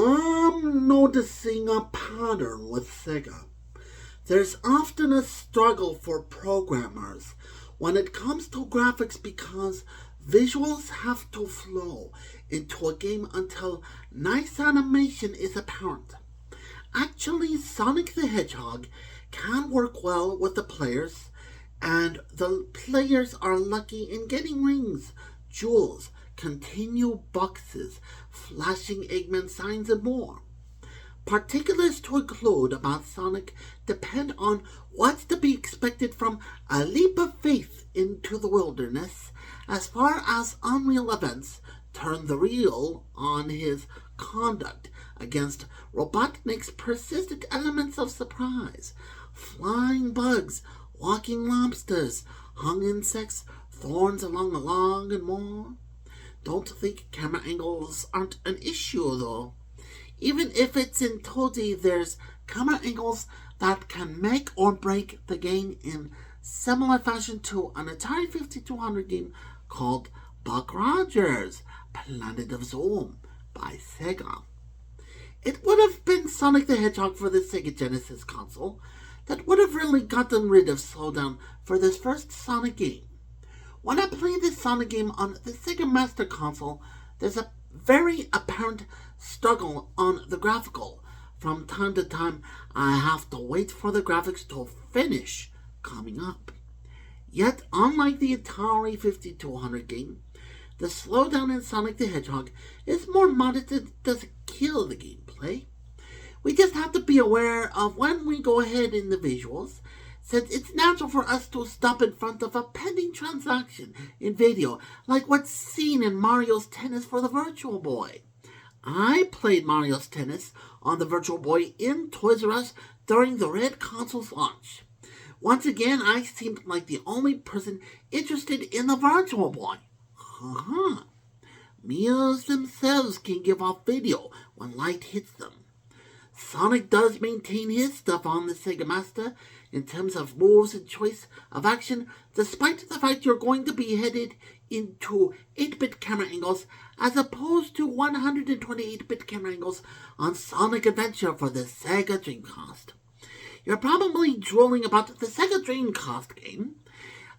I'm noticing a pattern with Sega. There's often a struggle for programmers when it comes to graphics because visuals have to flow into a game until nice animation is apparent. Actually, Sonic the Hedgehog can work well with the players, and the players are lucky in getting rings, jewels, continue boxes, flashing Eggman signs, and more. Particulars to include about Sonic depend on what's to be expected from a leap of faith into the wilderness, as far as unreal events turn the real on his conduct against Robotnik's persistent elements of surprise, flying bugs, walking lobsters, hung insects, thorns along the log, and more. Don't think camera angles aren't an issue, though. Even if it's in Toadie, there's camera angles that can make or break the game in similar fashion to an Atari 5200 game called Buck Rogers, Planet of Zoom by Sega. It would have been Sonic the Hedgehog for the Sega Genesis console that would have really gotten rid of slowdown for this first Sonic game. When I played this Sonic game on the Sega Master console, there's a very apparent struggle on the graphical. From time to time, I have to wait for the graphics to finish coming up. Yet, unlike the Atari 5200 game, the slowdown in Sonic the Hedgehog is more modest and doesn't kill the gameplay. We just have to be aware of when we go ahead in the visuals, since it's natural for us to stop in front of a pending transaction in video, like what's seen in Mario's Tennis for the Virtual Boy. I played Mario's Tennis on the Virtual Boy in Toys R Us during the Red console's launch. Once again, I seemed like the only person interested in the Virtual Boy. Mias themselves can give off video when light hits them. Sonic does maintain his stuff on the Sega Master in terms of moves and choice of action, despite the fact you're going to be headed into 8-bit camera angles as opposed to 128-bit camera angles on Sonic Adventure for the Sega Dreamcast. You're probably drooling about the Sega Dreamcast game.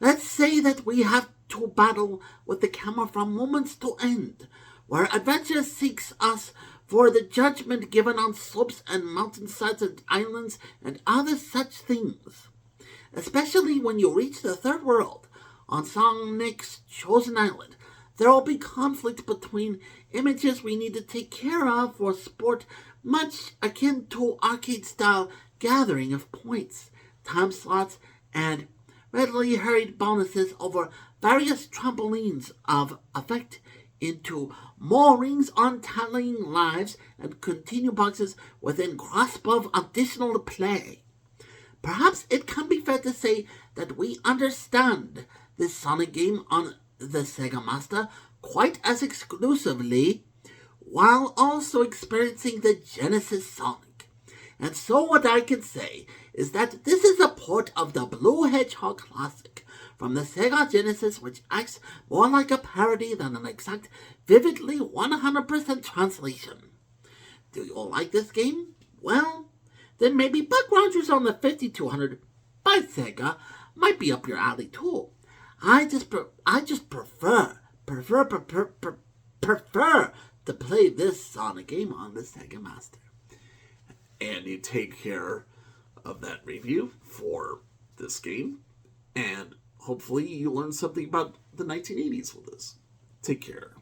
Let's say that we have to battle with the camera from moments to end, where adventure seeks us for the judgment given on slopes and mountainsides and islands and other such things. Especially when you reach the third world, on Sonic's chosen island, there will be conflict between images we need to take care of for sport, much akin to arcade-style gathering of points, time slots, and readily hurried bonuses over various trampolines of effect into more rings on tallying lives and continue boxes within grasp of additional play. Perhaps it can be fair to say that we understand this Sonic game on the Sega Master quite as exclusively, while also experiencing the Genesis Sonic. And so what I can say is that this is a port of the Blue Hedgehog classic from the Sega Genesis, which acts more like a parody than an exact, vividly 100% translation. Do you like this game? Well, then maybe Buck Rogers on the 5200 by Sega might be up your alley too. I just prefer to play this Sonic game on the Sega Master. And you take care of that review for this game, and hopefully you learn something about the 1980s with this. Take care.